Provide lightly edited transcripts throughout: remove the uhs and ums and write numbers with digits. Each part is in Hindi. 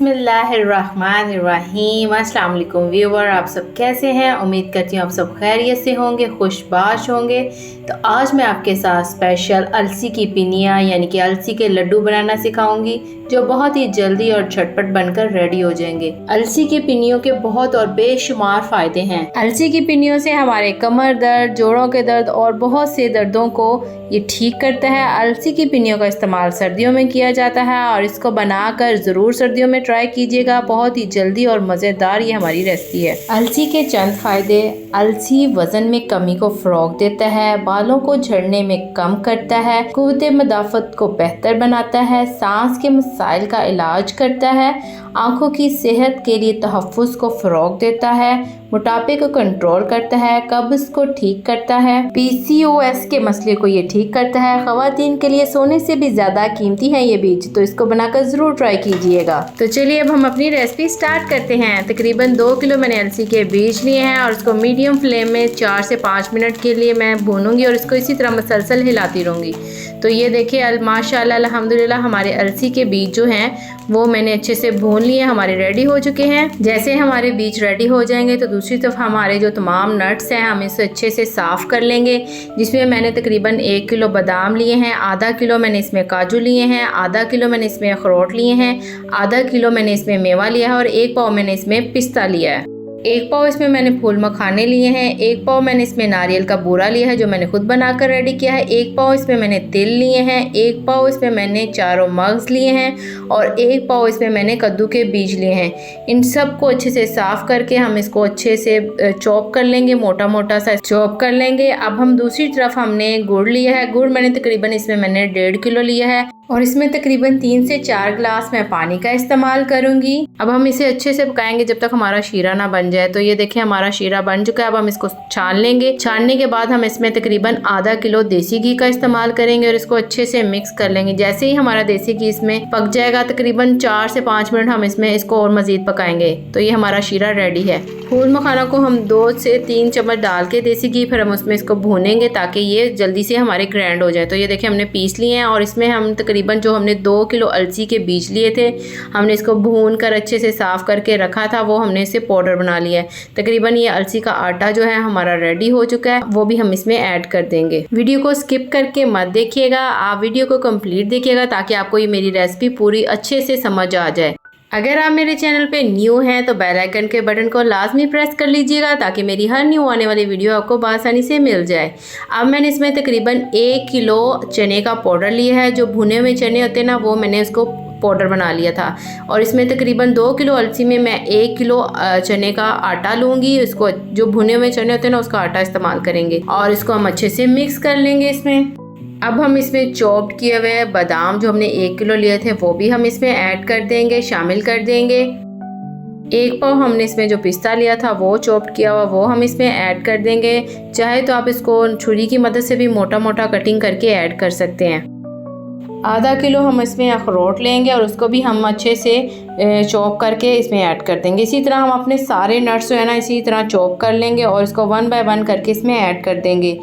बिस्मिल्लाहिर्रहमानिर्रहीम। अस्सलाम वालेकुम व्यूवर, आप सब कैसे हैं? उम्मीद करती हूँ आप सब खैरियत से होंगे, खुशबाश होंगे। तो आज मैं आपके साथ स्पेशल अलसी की पिनिया यानी कि अलसी के लड्डू बनाना सिखाऊंगी, जो बहुत ही जल्दी और झटपट बनकर रेडी हो जाएंगे। अलसी की पिनियों के बहुत और बेशुमार फायदे हैं। अलसी की पिनियों से हमारे कमर दर्द, जोड़ों के दर्द और बहुत से दर्दों को ये ठीक करता है। अलसी की पिनियों का इस्तेमाल सर्दियों में किया जाता है और इसको बनाकर ज़रूर सर्दियों में ट्राई कीजिएगा। बहुत ही जल्दी और मज़ेदार ये हमारी रेसिपी है। अलसी के चंद फायदे: अलसी वजन में कमी को फ़रोग देता है, बालों को झड़ने में कम करता है, क़ुव्वत मदाफ़त को बेहतर बनाता है, सांस के मसाइल का इलाज करता है, आँखों की सेहत के लिए तहफ़्फ़ुज़ को फ़रोग देता है, मोटापे को कंट्रोल करता है, कब्ज़ को ठीक करता है, PCOS के मसले को ये ठीक करता है। ख़वातीन के लिए सोने से भी ज़्यादा कीमती है ये बीज, तो इसको बनाकर ज़रूर ट्राई कीजिएगा। तो चलिए अब हम अपनी रेसिपी स्टार्ट करते हैं। तकरीबन 2 किलो मैंने अलसी के बीज लिए हैं और इसको मीडियम फ्लेम में 4 से 5 मिनट के लिए मैं भूनूंगी और इसको इसी तरह मसलसल हिलाती रहूँगी। तो ये देखिए माशाल्लाह अल्हम्दुलिल्लाह हमारे अलसी के बीज जो हैं वो मैंने अच्छे से भून लिए, हमारे रेडी हो चुके हैं। जैसे हमारे बीज रेडी हो जाएंगे तो दूसरी तरफ हमारे जो तमाम नट्स हैं हम इसे अच्छे से साफ़ कर लेंगे, जिसमें मैंने तकरीबन 1 किलो बादाम लिए हैं, आधा किलो मैंने इसमें काजू लिए हैं, आधा किलो मैंने इसमें अखरोट लिए हैं, आधा किलो मैंने इसमें मेवा लिया है और 1 पाव मैंने इसमें पिस्ता लिया है। 1 पाव इसमें मैंने फूल मखाने लिए हैं, 1 पाव मैंने इसमें नारियल का बूरा लिया है जो मैंने खुद बनाकर रेडी किया है, 1 पाव इसमें मैंने तिल लिए हैं, 1 पाव इसमें मैंने चारों मग्ज़ लिए हैं और 1 पाव इसमें मैंने कद्दू के बीज लिए हैं। इन सब को अच्छे से साफ़ करके हम इसको अच्छे से चॉप कर लेंगे, मोटा मोटा सा चॉप कर लेंगे। अब हम दूसरी तरफ हमने गुड़ लिया है, गुड़ मैंने तकरीबन इसमें मैंने 1.5 किलो लिया है और इसमें तकरीबन 3 से 4 गिलास मैं पानी का इस्तेमाल करूंगी। अब हम इसे अच्छे से पकाएंगे जब तक हमारा शीरा ना बन जाए। तो ये देखिए हमारा शीरा बन चुका है। अब हम इसको छान लेंगे। छानने के बाद हम इसमें तकरीबन आधा किलो देसी घी का इस्तेमाल करेंगे और इसको अच्छे से मिक्स कर लेंगे। जैसे ही हमारा देसी घी इसमें पक जाएगा तकरीबन 4 से 5 मिनट हम इसमें इसको और मज़ीद पकाएंगे। तो ये हमारा शीरा रेडी है। फूल मखाना को हम 2 से 3 चम्मच डाल के देसी घी फिर हम उसमें इसको भूनेंगे ताकि ये जल्दी से हमारे ग्राइंड हो जाए। तो ये देखिए हमने पीस लिए हैं और इसमें हम तकरीबन जो हमने 2 किलो अलसी के बीज लिए थे हमने इसको भून कर अच्छे से साफ़ करके रखा था, वो हमने इसे पाउडर बना लिया है। तकरीबन ये अलसी का आटा जो है हमारा रेडी हो चुका है, वो भी हम इसमें ऐड कर देंगे। वीडियो को स्किप करके मत देखिएगा, आप वीडियो को कंप्लीट देखिएगा ताकि आपको ये मेरी रेसिपी पूरी अच्छे से समझ आ जाए। अगर आप मेरे चैनल पे न्यू हैं तो बेल आइकन के बटन को लाजमी प्रेस कर लीजिएगा ताकि मेरी हर न्यू आने वाली वीडियो आपको आसानी से मिल जाए। अब मैंने इसमें तकरीबन 1 किलो चने का पाउडर लिया है, जो भुने हुए चने होते हैं ना, वो मैंने उसको पाउडर बना लिया था। और इसमें तकरीबन 2 किलो अलसी में मैं 1 किलो चने का आटा लूँगी। इसको जो भुने हुए चने होते हैं ना उसका आटा इस्तेमाल करेंगे और इसको हम अच्छे से मिक्स कर लेंगे इसमें। अब हम इसमें चॉप किए हुए बादाम जो हमने 1 किलो लिए थे वो भी हम इसमें ऐड कर देंगे, शामिल कर देंगे। 1 पाव हमने इसमें जो पिस्ता लिया था वो चॉप किया हुआ वो हम इसमें ऐड कर देंगे। चाहे तो आप इसको छुरी की मदद से भी मोटा मोटा कटिंग करके ऐड कर सकते हैं। आधा किलो हम इसमें अखरोट लेंगे और उसको भी हम अच्छे से चॉप करके इसमें ऐड कर देंगे। इसी तरह हम अपने सारे नट्स जो है ना इसी तरह चॉप कर लेंगे और इसको 1 बाय 1 करके इसमें ऐड कर देंगे।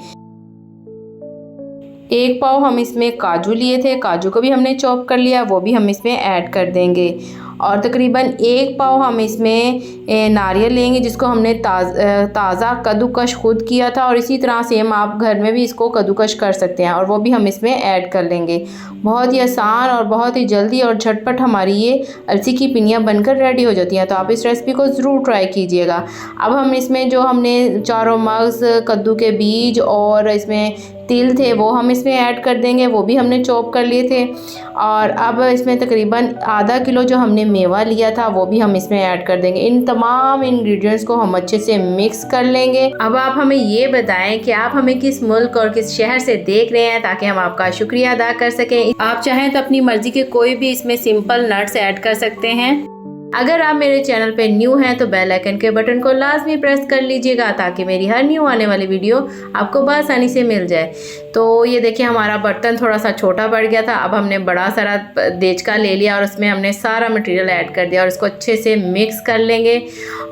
1 पाव हम इसमें काजू लिए थे, काजू को भी हमने चॉप कर लिया, वो भी हम इसमें ऐड कर देंगे। और तकरीबन 1 पाव हम इसमें नारियल लेंगे जिसको हमने ताज़ा कद्दूकश खुद किया था और इसी तरह सेम आप घर में भी इसको कद्दूकश कर सकते हैं और वो भी हम इसमें ऐड कर लेंगे। बहुत ही आसान और बहुत ही जल्दी और झटपट हमारी ये अलसी की पिनियाँ बनकर रेडी हो जाती हैं। तो आप इस रेसिपी को ज़रूर ट्राई कीजिएगा। अब हम इसमें जो हमने चारों मग्ज़, कद्दू के बीज और इसमें तिल थे वो हम इसमें ऐड कर देंगे, वो भी हमने चॉप कर लिए थे। और अब इसमें तकरीबन आधा किलो जो हमने मेवा लिया था वो भी हम इसमें ऐड कर देंगे। इन तमाम इंग्रेडिएंट्स को हम अच्छे से मिक्स कर लेंगे। अब आप हमें ये बताएं कि आप हमें किस मुल्क और किस शहर से देख रहे हैं ताकि हम आपका शुक्रिया अदा कर सकें। आप चाहें तो अपनी मर्जी के कोई भी इसमें सिंपल नट्स ऐड कर सकते हैं। अगर आप मेरे चैनल पे न्यू हैं तो बेल आइकन के बटन को लाजमी प्रेस कर लीजिएगा ताकि मेरी हर न्यू आने वाली वीडियो आपको बआसानी से मिल जाए। तो ये देखिए हमारा बर्तन थोड़ा सा छोटा पड़ गया था, अब हमने बड़ा सारा देचका ले लिया और उसमें हमने सारा मटेरियल ऐड कर दिया और इसको अच्छे से मिक्स कर लेंगे।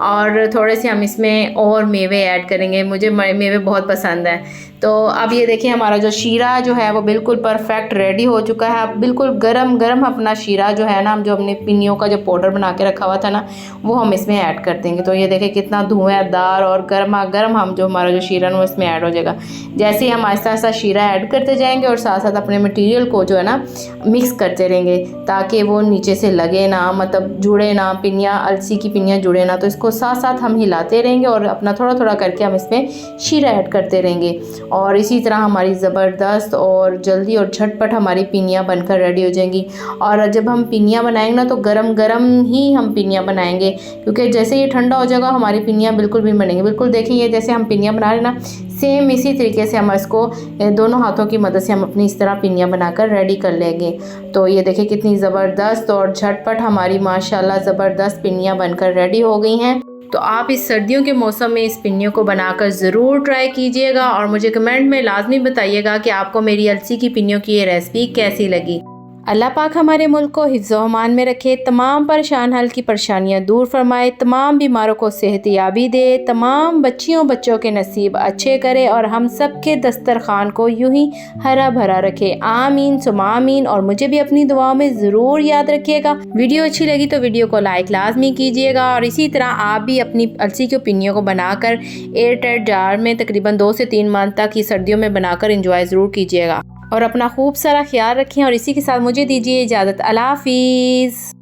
और थोड़े से हम इसमें और मेवे ऐड करेंगे, मुझे मेवे बहुत पसंद है। तो अब ये देखिए हमारा जो शीरा जो है वो बिल्कुल परफेक्ट रेडी हो चुका है। अब बिल्कुल गरम गरम अपना शीरा जो है ना, हम जो अपने पिनियों का जो पाउडर बना के रखा हुआ था ना, वो हम इसमें ऐड कर देंगे। तो ये देखिए कितना धुआंधार और गर्मा गर्म हम जो हमारा जो शीरा ना इसमें ऐड हो जाएगा। जैसे ही हम आहिस्ता आहिस्ता शीरा ऐड करते जाएंगे और साथ साथ अपने मटेरियल को जो है ना मिक्स करते रहेंगे ताकि वो नीचे से लगे ना, मतलब जुड़े ना, पिनियाँ अलसी की पिनियाँ जुड़े ना। तो इसको साथ साथ हम हिलाते रहेंगे और अपना थोड़ा थोड़ा करके हम इसमें शीरा ऐड करते रहेंगे। और इसी तरह हमारी ज़बरदस्त और जल्दी और झटपट हमारी पिनियाँ बनकर रेडी हो जाएंगी। और जब हम पिनियाँ बनाएंगे ना तो गरम गरम ही हम पिनियाँ बनाएंगे, क्योंकि जैसे ये ठंडा हो जाएगा हमारी पिनियाँ बिल्कुल भी बनेंगी। बिल्कुल देखिए ये जैसे हम पिनियाँ बना रहे हैं ना, सेम इसी तरीके से हम इसको दोनों हाथों की मदद से हम अपनी इस तरह पिनियाँ बनाकर रेडी कर लेंगे। तो ये देखिए कितनी ज़बरदस्त और झटपट हमारी माशाल्लाह ज़बरदस्त पिनियाँ बनकर रेडी हो गई हैं। तो आप इस सर्दियों के मौसम में इस पिनियों को बनाकर ज़रूर ट्राई कीजिएगा और मुझे कमेंट में लाजमी बताइएगा कि आपको मेरी अलसी की पिनियों की ये रेसिपी कैसी लगी। अल्लाह पाक हमारे मुल्क को हिफ्ज़ व अमान में रखे, तमाम परेशान हाल की परेशानियां दूर फरमाए, तमाम बीमारों को सेहतियाबी दे, तमाम बच्चों के नसीब अच्छे करे और हम सब के दस्तरखान को यूं ही हरा भरा रखे। आमीन सुमा आमीन। और मुझे भी अपनी दुआओं में ज़रूर याद रखिएगा। वीडियो अच्छी लगी तो वीडियो को लाइक लाजमी कीजिएगा और इसी तरह आप भी अपनी अलसी की पिनियों को बनाकर एयर टाइट जार में तकरीबन 2 से 3 माह तक की सर्दियों में बनाकर इंजॉय ज़रूर कीजिएगा। और अपना खूब सारा ख्याल रखें और इसी के साथ मुझे दीजिए इजाज़त। अल्लाह हाफिज़।